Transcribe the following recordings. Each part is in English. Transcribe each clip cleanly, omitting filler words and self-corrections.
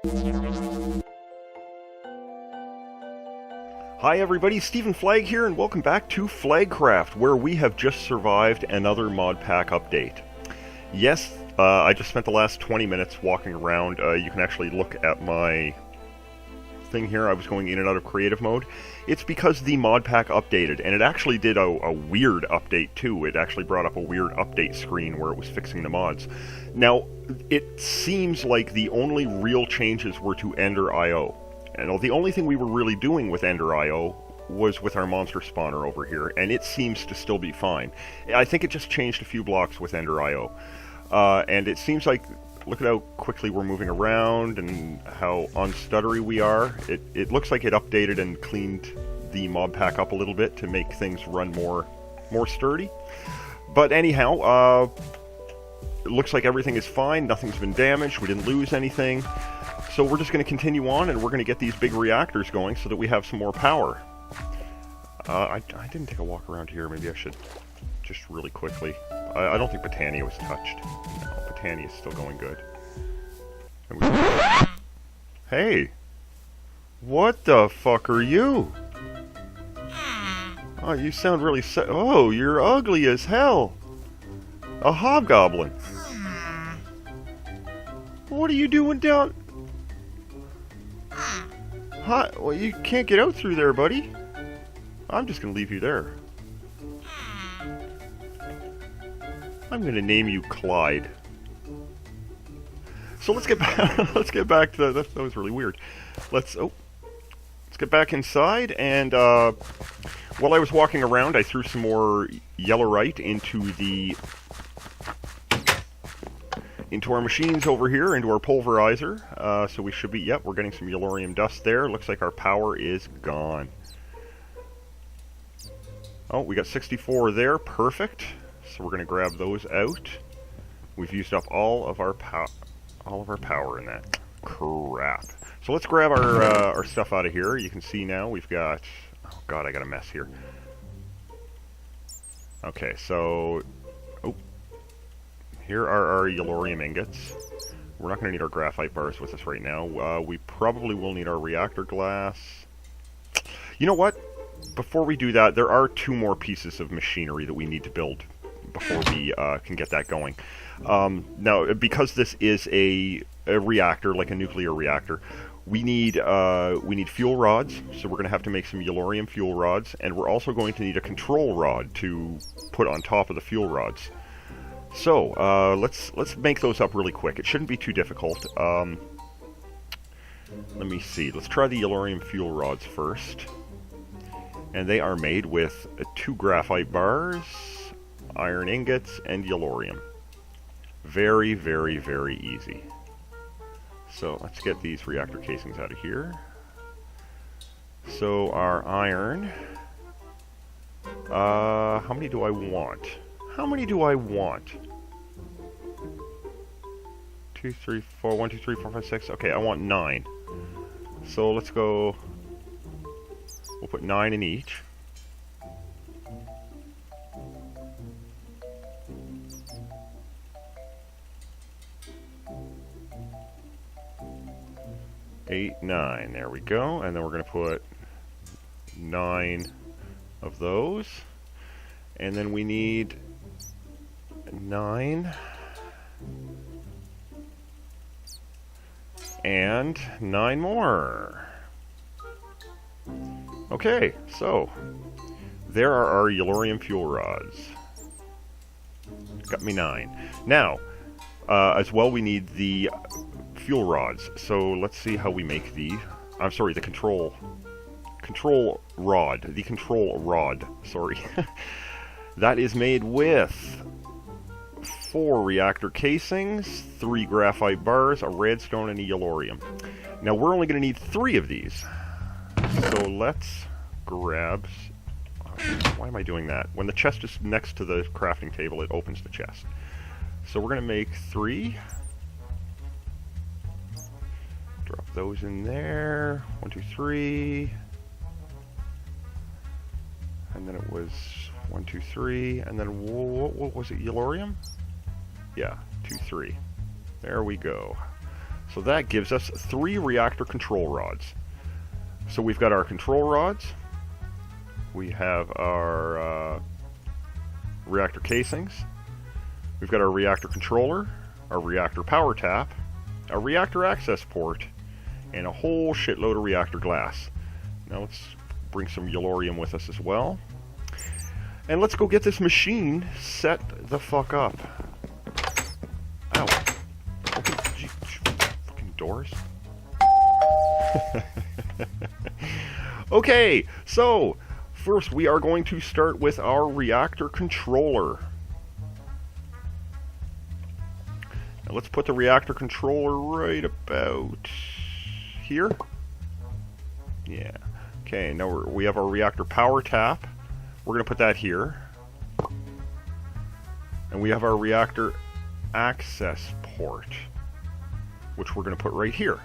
Hi everybody, StephenFlagg here, and welcome back to Flaggcraft, where we have just survived another mod pack update. Yes, I just spent the last 20 minutes walking around. You can actually look at my thing here. I was going in and out of creative mode. It's because the mod pack updated, and it actually did a weird update too. It actually brought up a weird update screen where it was fixing the mods. Now, it seems like the only real changes were to Ender IO. And the only thing we were really doing with Ender IO was with our monster spawner over here, and it seems to still be fine. I think it just changed a few blocks with Ender IO. And it seems like, look at how quickly we're moving around and how unstuttery we are. It looks like it updated and cleaned the mod pack up a little bit to make things run more sturdy. But anyhow, it looks like everything is fine, nothing's been damaged, we didn't lose anything. So we're just going to continue on, and we're going to get these big reactors going so that we have some more power. I didn't take a walk around here. Maybe I should just really quickly. I don't think Botania was touched. No, Botania is still going good. Hey! What the fuck are you? Oh, you sound really oh, you're ugly as hell! A hobgoblin! What are you doing down... Hi, well, you can't get out through there, buddy. I'm just gonna leave you there. I'm gonna name you Clyde. So let's get back. Let's get back to that. That was really weird. Let's get back inside. And while I was walking around, I threw some more yellowite into our machines over here, into our pulverizer. So we should be, yep, we're getting some yellorium dust there. Looks like our power is gone. Oh, we got 64 there, perfect. So we're going to grab those out. We've used up all of our power in that. Crap. So let's grab our stuff out of here. You can see now we've got, oh god, I got a mess here. Okay, so, here are our yellorium ingots. We're not going to need our graphite bars with us right now. We probably will need our reactor glass. You know what? Before we do that, there are 2 more pieces of machinery that we need to build before we can get that going. Now, because this is a reactor, like a nuclear reactor, we need fuel rods, so we're going to have to make some yellorium fuel rods, and we're also going to need a control rod to put on top of the fuel rods. So, let's make those up really quick. It shouldn't be too difficult. Let me see. Let's try the yellorium fuel rods first. And they are made with 2 graphite bars, iron ingots, and yellorium. Very, very, very easy. So, let's get these reactor casings out of here. So, our iron... how many do I want? How many do I want? 2, 3, 4, 1, 2, 3, 4, 5, 6. Okay, I want 9. So let's go. We'll put 9 in each. Eight, 9. There we go. And then we're going to put 9 of those. And then we need 9 and 9 more. Okay, so there are our yellorium fuel rods. Got me 9. Now, as well, we need the fuel rods. So let's see how we make the. I'm sorry, the control rod. The control rod. Sorry. That is made with 4 reactor casings, 3 graphite bars, a redstone, and a yellorium. Now we're only going to need 3 of these. So let's grab... Why am I doing that? When the chest is next to the crafting table, it opens the chest. So we're going to make 3. Drop those in there. 1, 2, 3. And then it was 1, 2, 3. And then what was it? Yellorium? Yeah, 2, 3. There we go. So that gives us 3 reactor control rods. So we've got our control rods. We have our reactor casings. We've got our reactor controller, our reactor power tap, a reactor access port, and a whole shitload of reactor glass. Now let's bring some yellorium with us as well. And let's go get this machine set the fuck up. Ow. Open fucking doors. Okay, so first we are going to start with our reactor controller. Now let's put the reactor controller right about here. Yeah. Okay, now we have our reactor power tap. We're going to put that here. And we have our reactor access port, which we're going to put right here.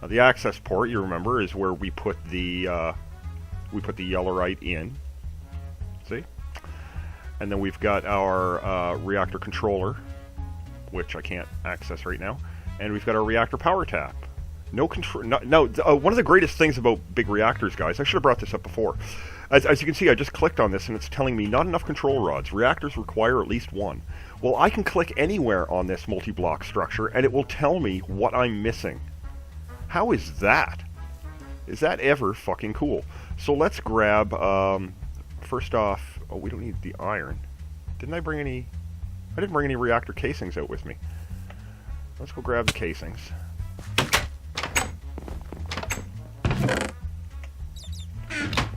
Now the access port, you remember, is where we put the yellorite in. See? And then we've got our reactor controller, which I can't access right now. And we've got our reactor power tap. No control. No, one of the greatest things about big reactors, guys, I should have brought this up before. As you can see, I just clicked on this and it's telling me not enough control rods. Reactors require at least 1. Well, I can click anywhere on this multi-block structure and it will tell me what I'm missing. How is that? Is that ever fucking cool? So let's grab, first off, oh, we don't need the iron. Didn't I bring any? I didn't bring any reactor casings out with me. Let's go grab the casings.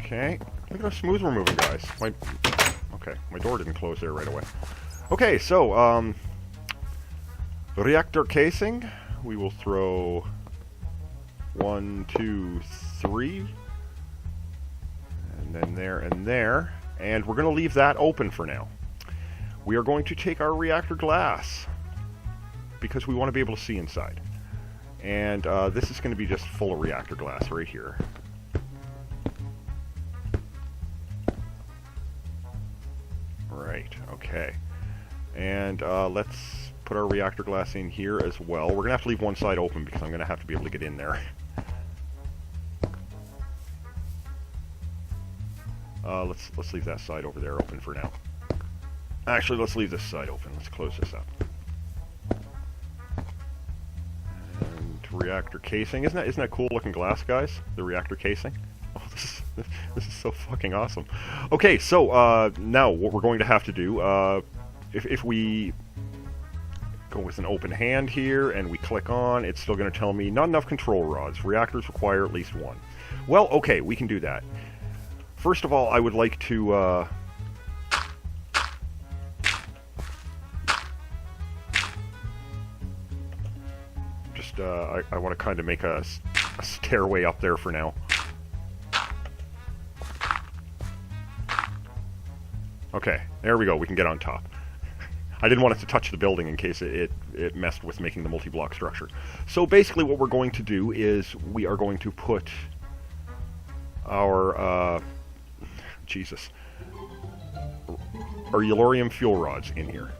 Okay, look at how smooth we're moving, guys. Okay, my door didn't close there right away. Okay, so, reactor casing, we will throw 1, 2, 3, and then there and there, and we're going to leave that open for now. We are going to take our reactor glass, because we want to be able to see inside. And this is going to be just full of reactor glass right here. Right, okay. And let's put our reactor glass in here as well. We're going to have to leave one side open because I'm going to have to be able to get in there. Let's leave that side over there open for now. Actually, let's leave this side open. Let's close this up. And reactor casing. Isn't that cool looking glass, guys? The reactor casing. Oh, this is so fucking awesome. Okay, so now what we're going to have to do, if we go with an open hand here and we click on, it's still going to tell me not enough control rods. Reactors require at least 1. Well, okay, we can do that. First of all, I would like to I want to kind of make a stairway up there for now. Okay, there we go. We can get on top. I didn't want it to touch the building in case it messed with making the multi-block structure. So basically what we're going to do is we are going to put our, our yellorium fuel rods in here.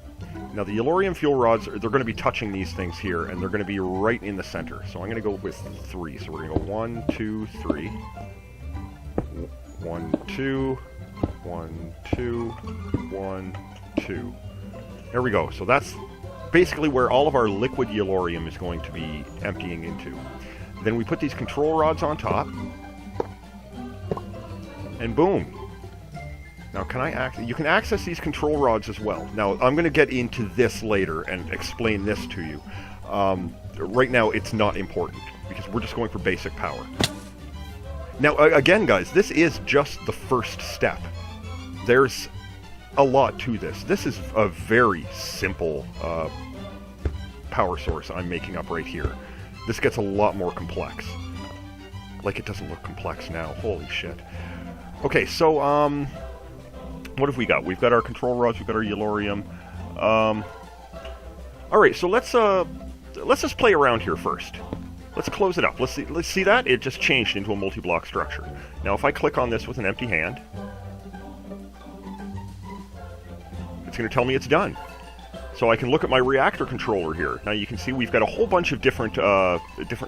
Now the yellorium fuel rods, they're going to be touching these things here, and they're going to be right in the center. So I'm going to go with 3. So we're going to go 1, 2, 3. 1, 2... 1, 2, 1, 2. There we go. So that's basically where all of our liquid yellorium is going to be emptying into. Then we put these control rods on top. And boom. Now you can access these control rods as well. Now I'm going to get into this later and explain this to you. Right now it's not important because we're just going for basic power. Now, again, guys, this is just the first step. There's a lot to this. This is a very simple power source I'm making up right here. This gets a lot more complex. Like, it doesn't look complex now. Holy shit. Okay, so, what have we got? We've got our control rods, we've got our yellorium. Alright, so let's just play around here first. Let's close it up. Let's see that? It just changed into a multi-block structure. Now, if I click on this with an empty hand, it's going to tell me it's done. So I can look at my reactor controller here. Now you can see we've got a whole bunch of different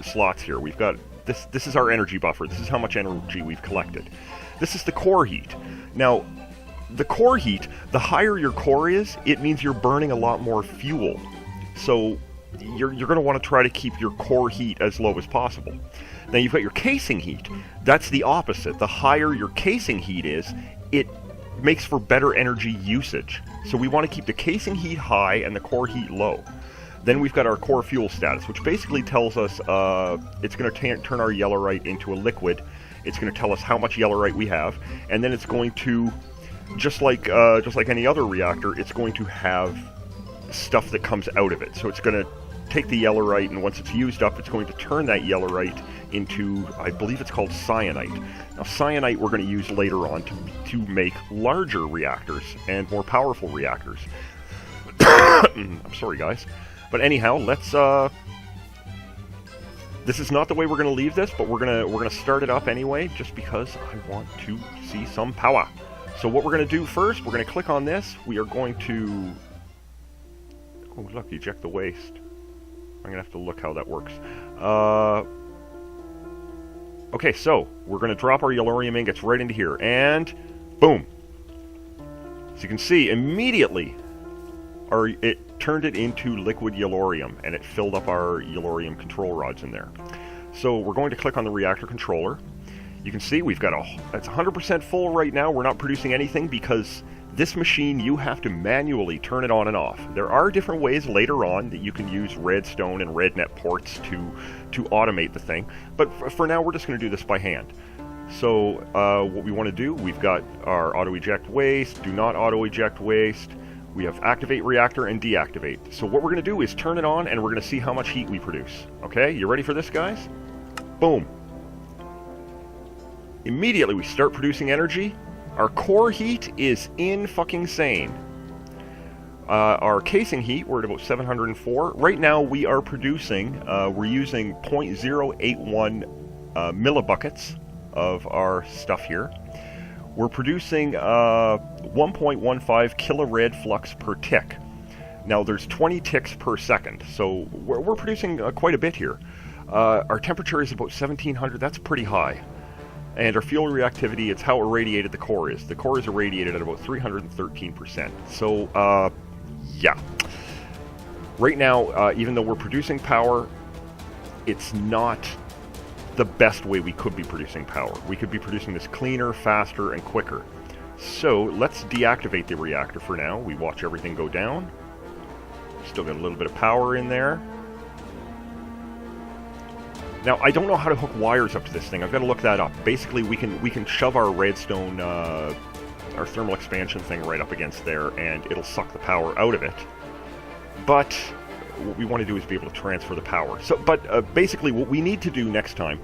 slots here. We've got this is our energy buffer. This is how much energy we've collected. This is the core heat. Now, the core heat, the higher your core is, it means you're burning a lot more fuel. So you're going to want to try to keep your core heat as low as possible. Now you've got your casing heat. That's the opposite. The higher your casing heat is, it makes for better energy usage. So we want to keep the casing heat high and the core heat low. Then we've got our core fuel status, which basically tells us it's going to turn our yellowite into a liquid. It's going to tell us how much yellowite we have, and then it's going to, just like any other reactor, it's going to have stuff that comes out of it. So it's going to take the yellowite, and once it's used up, it's going to turn that yellowite into, I believe it's called cyanite. Now, cyanite we're going to use later on to make larger reactors and more powerful reactors. I'm sorry, guys. But anyhow, let's. This is not the way we're going to leave this, but we're gonna start it up anyway, just because I want to see some power. So what we're going to do first, we're going to click on this. We are going to. Oh, look! Eject the waste. I'm going to have to look how that works. Okay, so we're going to drop our yellorium ingots right into here, and boom. So you can see immediately, it turned it into liquid yellorium, and it filled up our yellorium control rods in there. So we're going to click on the reactor controller. You can see we've got it's 100% full right now. We're not producing anything because this machine, you have to manually turn it on and off. There are different ways later on that you can use redstone and rednet ports to automate the thing, but for now we're just going to do this by hand. So what we want to do, we've got our auto eject waste, do not auto eject waste. We have activate reactor and deactivate. So what we're going to do is turn it on, and we're going to see how much heat we produce. Okay, you ready for this, guys? Boom. Immediately we start producing energy. Our core heat is in-fucking-sane. Our casing heat, we're at about 704. Right now we are producing, we're using 0.081 millibuckets of our stuff here. We're producing 1.15 kilorad flux per tick. Now there's 20 ticks per second, so we're producing quite a bit here. Our temperature is about 1700, that's pretty high. And our fuel reactivity, it's how irradiated the core is. The core is irradiated at about 313%. So, yeah. Right now, even though we're producing power, it's not the best way we could be producing power. We could be producing this cleaner, faster, and quicker. So, let's deactivate the reactor for now. We watch everything go down. Still got a little bit of power in there. Now, I don't know how to hook wires up to this thing. I've got to look that up. Basically, we can shove our redstone, our thermal expansion thing right up against there, and it'll suck the power out of it. But what we want to do is be able to transfer the power. So, but basically, what we need to do next time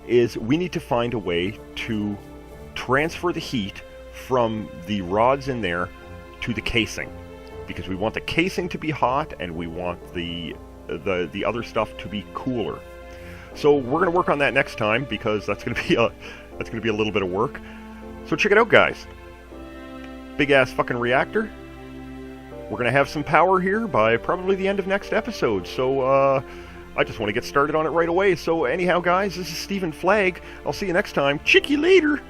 is we need to find a way to transfer the heat from the rods in there to the casing, because we want the casing to be hot, and we want the other stuff to be cooler. So we're going to work on that next time, because that's going to be a little bit of work. So check it out, guys. Big ass fucking reactor. We're going to have some power here by probably the end of next episode. So I just want to get started on it right away. So anyhow, guys, this is StephenFlagg. I'll see you next time. Check you later.